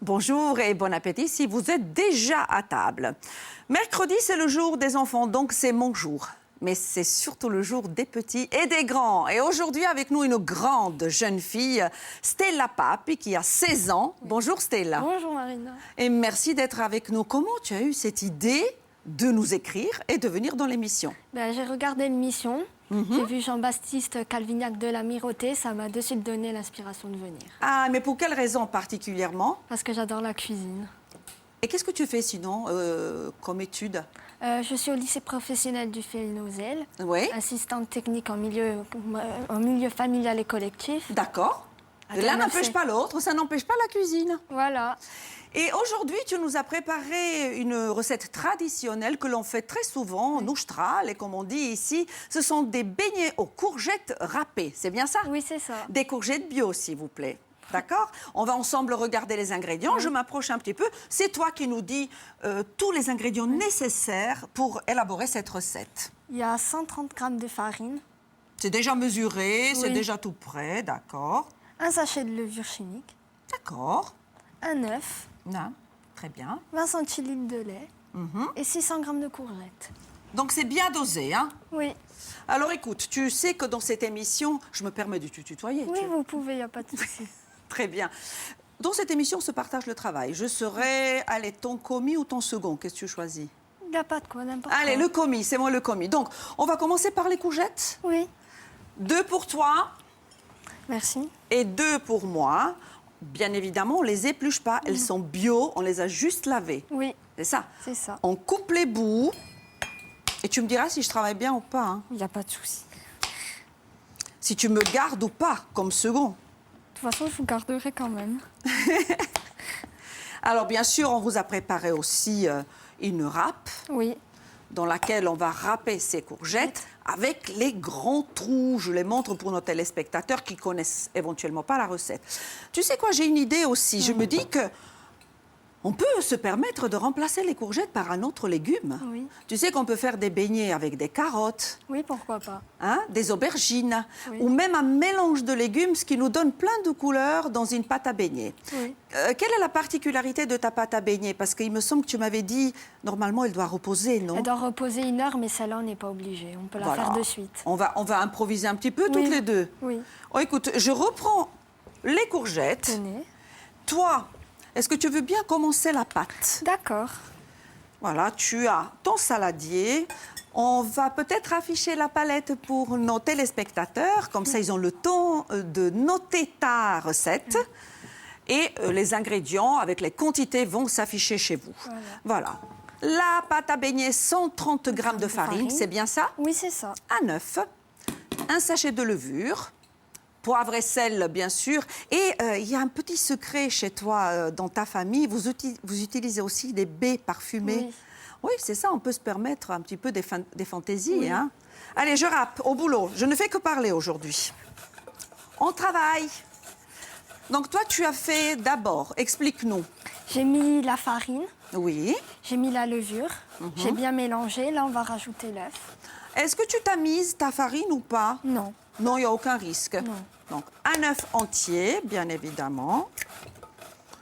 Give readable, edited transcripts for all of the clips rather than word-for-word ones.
Bonjour et bon appétit si vous êtes déjà à table. Mercredi, c'est le jour des enfants, donc c'est mon jour. Mais c'est surtout le jour des petits et des grands. Et aujourd'hui, avec nous, une grande jeune fille, Stella Papi, qui a 16 ans. Oui. Bonjour Stella. Bonjour Marina. Et merci d'être avec nous. Comment tu as eu cette idée de nous écrire et de venir dans l'émission? J'ai regardé l'émission. J'ai vu Jean-Baptiste Calvignac de l'Amirauté, ça m'a de suite donné l'inspiration de venir. Ah, mais pour quelle raison particulièrement? Parce que j'adore la cuisine. Et qu'est-ce que tu fais sinon comme étude? Je suis au lycée professionnel du Fénozel, oui. Assistante technique en milieu familial et collectif. D'accord. L'un n'empêche pas l'autre, ça n'empêche pas la cuisine. Voilà. Et aujourd'hui, tu nous as préparé une recette traditionnelle que l'on fait très souvent, en Austral, et comme on dit ici, ce sont des beignets aux courgettes râpées. C'est bien ça? Oui, c'est ça. Des courgettes bio, s'il vous plaît. D'accord? On va ensemble regarder les ingrédients. Oui. Je m'approche un petit peu. C'est toi qui nous dis tous les ingrédients nécessaires pour élaborer cette recette. Il y a 130 g de farine. C'est déjà mesuré, c'est déjà tout prêt, d'accord. Un sachet de levure chimique. D'accord. Un œuf. Non, très bien. 20 centilitres de lait et 600 g de courgettes. Donc c'est bien dosé, hein? Oui. Alors écoute, tu sais que dans cette émission, je me permets de te tutoyer. Oui, vous pouvez, il n'y a pas de souci. Très bien. Dans cette émission, on se partage le travail. Je serai, allez, ton commis ou ton second? Qu'est-ce que tu choisis? Il n'y a pas de quoi, n'importe quoi. Allez, le commis, c'est moi le commis. Donc, on va commencer par les courgettes. Oui. 2 pour toi. Merci. Et 2 pour moi. Bien évidemment, on ne les épluche pas. Elles sont bio, on les a juste lavées. Oui. C'est ça? C'est ça. On coupe les bouts. Et tu me diras si je travaille bien ou pas. Hein. Il n'y a pas de souci. Si tu me gardes ou pas, comme second. De toute façon, je vous garderai quand même. Alors, bien sûr, on vous a préparé aussi une râpe. Oui. Dans laquelle on va râper ces courgettes avec les grands trous. Je les montre pour nos téléspectateurs qui connaissent éventuellement pas la recette. Tu sais quoi, j'ai une idée aussi. Je me dis que on peut se permettre de remplacer les courgettes par un autre légume. Oui. Tu sais qu'on peut faire des beignets avec des carottes. Oui, pourquoi pas. Hein, des aubergines. Oui. Ou même un mélange de légumes, ce qui nous donne plein de couleurs dans une pâte à beignet. Oui. Quelle est la particularité de ta pâte à beignet? Parce qu'il me semble que tu m'avais dit, normalement, elle doit reposer, non? Elle doit reposer 1 heure, mais celle-là, on n'est pas obligé. On peut la faire de suite. On va improviser un petit peu toutes les deux. Oui. Oh, écoute, je reprends les courgettes. Tenez. Toi, est-ce que tu veux bien commencer la pâte? D'accord. Voilà, tu as ton saladier. On va peut-être afficher la palette pour nos téléspectateurs. Comme ça, ils ont le temps de noter ta recette. Et les ingrédients avec les quantités vont s'afficher chez vous. Voilà. La pâte à beignet, 130 g de farine, c'est bien ça? Oui, c'est ça. Un œuf, un sachet de levure, poivre et sel, bien sûr. Et il y a un petit secret chez toi, dans ta famille. Vous utilisez aussi des baies parfumées. Oui. Oui, c'est ça, on peut se permettre un petit peu des fantaisies. Oui. Hein. Allez, je râpe, au boulot. Je ne fais que parler aujourd'hui. On travaille. Donc toi, tu as fait d'abord, explique-nous. J'ai mis la farine. Oui. J'ai mis la levure. J'ai bien mélangé. Là, on va rajouter l'œuf. Est-ce que tu t'amises ta farine ou pas? Non. Non, il n'y a aucun risque. Non. Donc, un œuf entier, bien évidemment.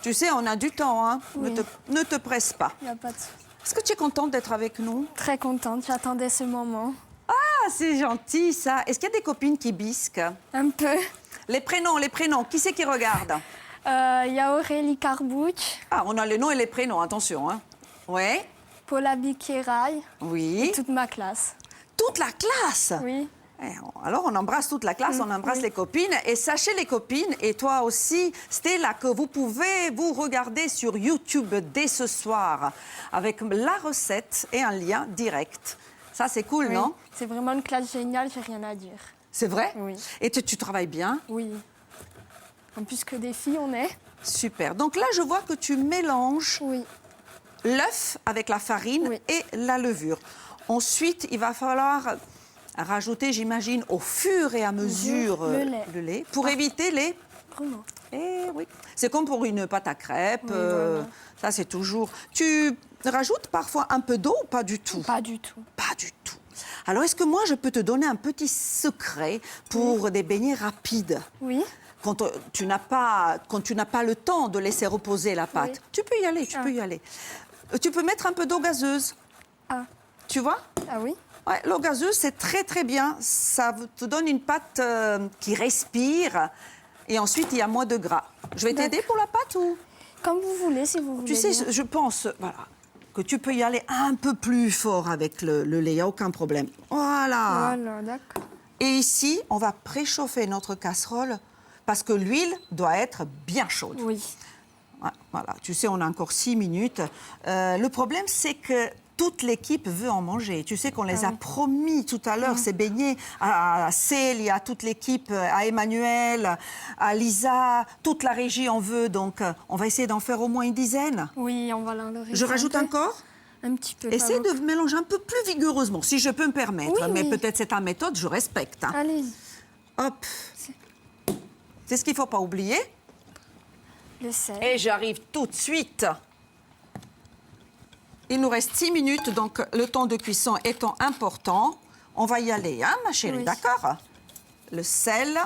Tu sais, on a du temps, hein. Oui. Ne te presse pas. Il n'y a pas de souci. Est-ce que tu es contente d'être avec nous? Très contente. J'attendais ce moment. Ah, c'est gentil, ça. Est-ce qu'il y a des copines qui bisquent? Un peu. Les prénoms. Qui c'est qui regarde? Il y a Aurélie Carbouch. Ah, on a les noms et les prénoms, attention. Hein. Oui. Paula Biquerail. Oui. Et toute ma classe. Toute la classe? Oui. Alors, on embrasse toute la classe, on embrasse les copines. Et sachez, les copines, et toi aussi, Stella, que vous pouvez vous regarder sur YouTube dès ce soir avec la recette et un lien direct. Ça, c'est cool, Oui. non? C'est vraiment une classe géniale, j'ai rien à dire. C'est vrai? Oui. Et tu travailles bien? Oui. En plus que des filles, on est. Super. Donc là, je vois que tu mélanges Oui. l'œuf avec la farine et la levure. Ensuite, il va falloir rajouter, j'imagine, au fur et à mesure le lait. pour éviter les... Vraiment. Eh oui. C'est comme pour une pâte à crêpes. Oui, voilà. Ça, c'est toujours... Tu rajoutes parfois un peu d'eau ou pas du tout? Pas du tout. Pas du tout. Alors, est-ce que moi, je peux te donner un petit secret pour des beignets rapides? Oui. Quand tu n'as pas le temps de laisser reposer la pâte, Oui. tu peux y aller, tu peux y aller. Tu peux mettre un peu d'eau gazeuse, Ah. tu vois? Ah oui. Ouais, l'eau gazeuse, c'est très très bien. Ça te donne une pâte qui respire. Et ensuite, il y a moins de gras. Je vais t'aider pour la pâte ou? Comme vous voulez, si vous voulez. Tu sais, bien. je pense que tu peux y aller un peu plus fort avec le lait, il n'y a aucun problème. Voilà. Voilà, d'accord. Et ici, on va préchauffer notre casserole parce que l'huile doit être bien chaude. Oui. Ouais, voilà, tu sais, on a encore 6 minutes. Le problème, c'est que toute l'équipe veut en manger. Tu sais qu'on les a promis tout à l'heure, ces beignets, à Célia, à toute l'équipe, à Emmanuel, à Lisa, toute la régie en veut. Donc, on va essayer d'en faire au moins une dizaine. Oui, on va l'enlever. Je rajoute encore? Un petit peu. Essaie pas de mélanger un peu plus vigoureusement, si je peux me permettre. Oui, Mais oui. peut-être c'est ta méthode, je respecte. Hein. Allez-y. Hop. C'est ce qu'il ne faut pas oublier. Le sel. Et j'arrive tout de suite. Il nous reste 6 minutes, donc le temps de cuisson étant important, on va y aller, hein, ma chérie, Oui. d'accord? Le sel.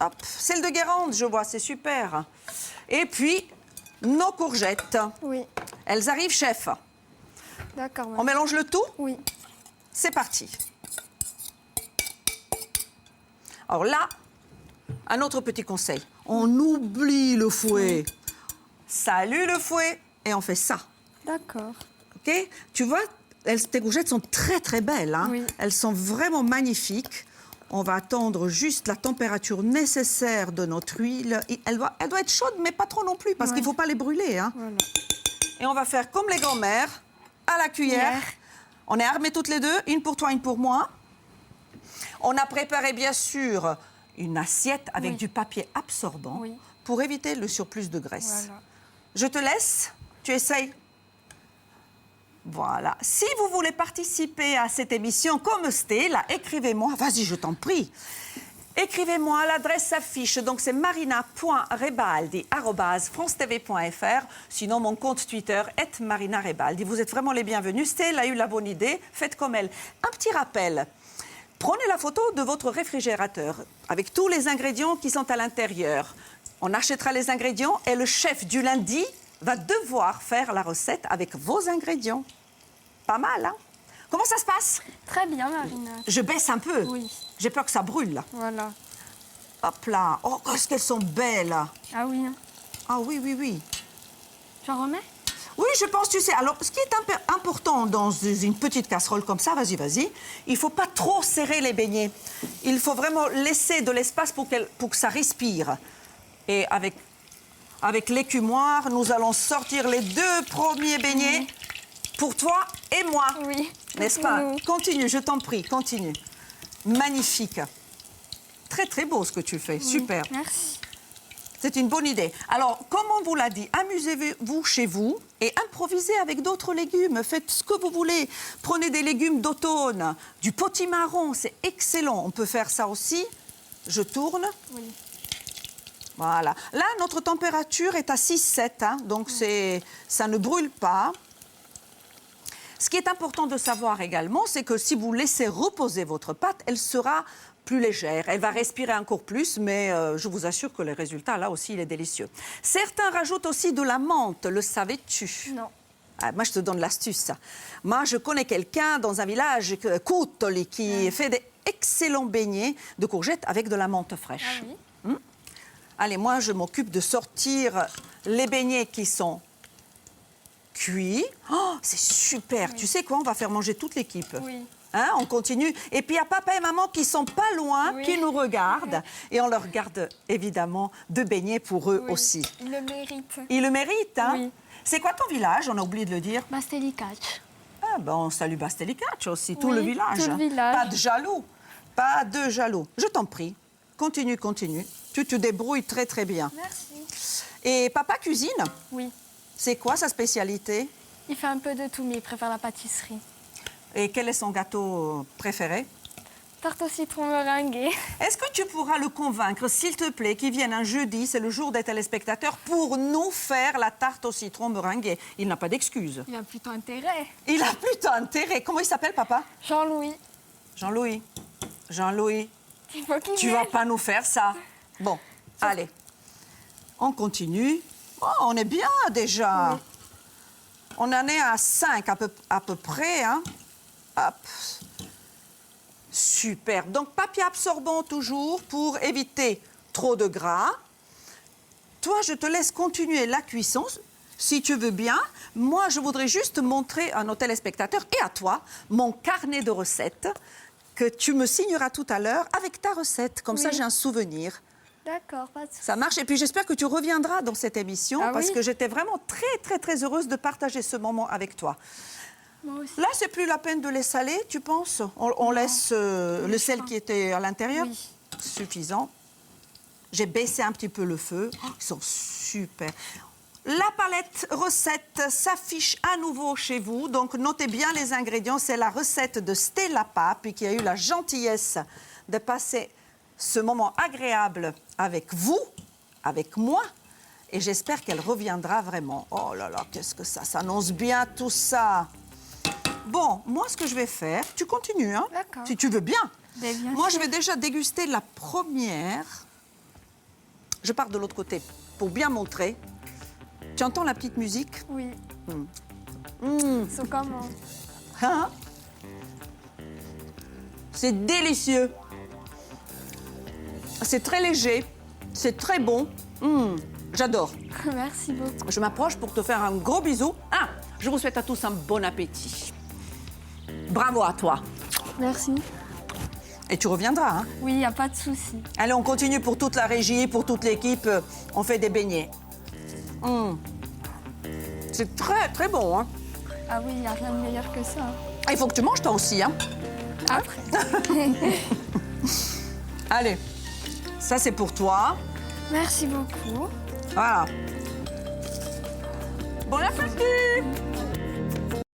Hop, sel de Guérande, je vois, c'est super. Et puis, nos courgettes. Oui. Elles arrivent, chef. D'accord. On mélange le tout? Oui. C'est parti. Alors là, un autre petit conseil. On oublie le fouet. Salut le fouet. Et on fait ça. D'accord. OK? Tu vois, tes courgettes sont très, très belles. Hein? Oui. Elles sont vraiment magnifiques. On va attendre juste la température nécessaire de notre huile. Elle doit être chaude, mais pas trop non plus, parce qu'il ne faut pas les brûler. Hein? Voilà. Et on va faire comme les grands-mères, à la cuillère. On est armées toutes les deux, une pour toi, une pour moi. On a préparé, bien sûr, une assiette avec du papier absorbant pour éviter le surplus de graisse. Voilà. Je te laisse, tu essayes. Voilà. Si vous voulez participer à cette émission comme Stella, écrivez-moi. Vas-y, je t'en prie. Écrivez-moi, l'adresse s'affiche. Donc, c'est marina.rebaldi@francetv.fr. Sinon, mon compte Twitter, @marinarebaldi. Vous êtes vraiment les bienvenus. Stella a eu la bonne idée. Faites comme elle. Un petit rappel. Prenez la photo de votre réfrigérateur avec tous les ingrédients qui sont à l'intérieur. On achètera les ingrédients et le chef du lundi va devoir faire la recette avec vos ingrédients. Pas mal, hein? Comment ça se passe? Très bien, Marina. Je baisse un peu. Oui. J'ai peur que ça brûle, là. Voilà. Hop là. Oh, qu'est-ce qu'elles sont belles. Ah oui. Hein. Ah oui, oui, oui. J'en remets? Oui, je pense, tu sais. Alors, ce qui est important dans une petite casserole comme ça, vas-y, vas-y, il ne faut pas trop serrer les beignets. Il faut vraiment laisser de l'espace pour que ça respire. Et avec l'écumoire, nous allons sortir les 2 premiers beignets pour toi et moi. Oui. N'est-ce pas? Nous. Continue, je t'en prie, continue. Magnifique. Très, très beau ce que tu fais. Super. Merci. C'est une bonne idée. Alors, comme on vous l'a dit, amusez-vous chez vous et improvisez avec d'autres légumes. Faites ce que vous voulez. Prenez des légumes d'automne, du potimarron, c'est excellent. On peut faire ça aussi. Je tourne. Oui. Voilà. Là, notre température est à 6-7, hein, donc ça ne brûle pas. Ce qui est important de savoir également, c'est que si vous laissez reposer votre pâte, elle sera plus légère. Elle va respirer encore plus, mais je vous assure que le résultat, là aussi, il est délicieux. Certains rajoutent aussi de la menthe, le savais-tu? Non. Ah, moi, je te donne l'astuce. Moi, je connais quelqu'un dans un village, Coutoli, qui fait des excellents beignets de courgettes avec de la menthe fraîche. Ah oui. Allez, moi, je m'occupe de sortir les beignets qui sont cuits. Oh, c'est super. Oui. Tu sais quoi? On va faire manger toute l'équipe. Oui. Hein, on continue. Et puis, il y a papa et maman qui sont pas loin, qui nous regardent. Et on leur garde, évidemment, de beignets pour eux aussi. Ils le méritent. Ils le méritent, hein? Oui. C'est quoi ton village? On a oublié de le dire. Bastelicac. Ah, ben, on salue Bastelicac aussi, tout le village. Tout le village. Pas de jaloux. Pas de jaloux. Je t'en prie. Continue, continue. Tu te débrouilles très, très bien. Merci. Et papa cuisine? Oui. C'est quoi sa spécialité? Il fait un peu de tout, mais il préfère la pâtisserie. Et quel est son gâteau préféré? Tarte au citron meringuée. Est-ce que tu pourras le convaincre, s'il te plaît, qu'il vienne un jeudi, c'est le jour des téléspectateurs, pour nous faire la tarte au citron meringuée? Il n'a pas d'excuse. Il a plutôt intérêt. Il a plutôt intérêt. Comment il s'appelle, papa? Jean-Louis. Jean-Louis. Jean-Louis, Il faut qu'il tu vienne. vas pas nous faire ça. Bon, allez. On continue. Oh, on est bien déjà. Oui. On en est à 5 à peu près. Hein. Hop. Super. Donc, papier absorbant toujours pour éviter trop de gras. Toi, je te laisse continuer la cuisson, si tu veux bien. Moi, je voudrais juste montrer à nos téléspectateurs et à toi mon carnet de recettes que tu me signeras tout à l'heure avec ta recette. Comme ça, Oui. j'ai un souvenir. D'accord, pas de souci. Ça marche. Et puis, j'espère que tu reviendras dans cette émission Ah parce oui. que j'étais vraiment très, très, très heureuse de partager ce moment avec toi. Moi aussi. Là, c'est plus la peine de les saler, tu penses? On laisse le sel qui était à l'intérieur? Oui. Suffisant. J'ai baissé un petit peu le feu. Oh, ils sont super. La palette recette s'affiche à nouveau chez vous. Donc, notez bien les ingrédients. C'est la recette de Stella Pape qui a eu la gentillesse de passer ce moment agréable avec vous, avec moi. Et j'espère qu'elle reviendra vraiment. Oh là là, qu'est-ce que ça s'annonce bien tout ça. Bon, moi, ce que je vais faire, tu continues, hein? D'accord. Si tu veux bien. Ben, bien Moi, sûr. je vais déjà déguster la première. Je pars de l'autre côté pour bien montrer. Tu entends la petite musique? Oui. Mmh. C'est comment? Hein? C'est délicieux. C'est très léger. C'est très bon. Mmh. J'adore. Merci beaucoup. Je m'approche pour te faire un gros bisou. Ah, je vous souhaite à tous un bon appétit. Bravo à toi. Merci. Et tu reviendras, hein? Oui, il n'y a pas de souci. Allez, on continue pour toute la régie, pour toute l'équipe. On fait des beignets. Mmh. C'est très, très bon, hein? Ah oui, il n'y a rien de meilleur que ça. Il faut que tu manges toi aussi, hein? Après. Allez, ça c'est pour toi. Merci beaucoup. Voilà. Bon appétit!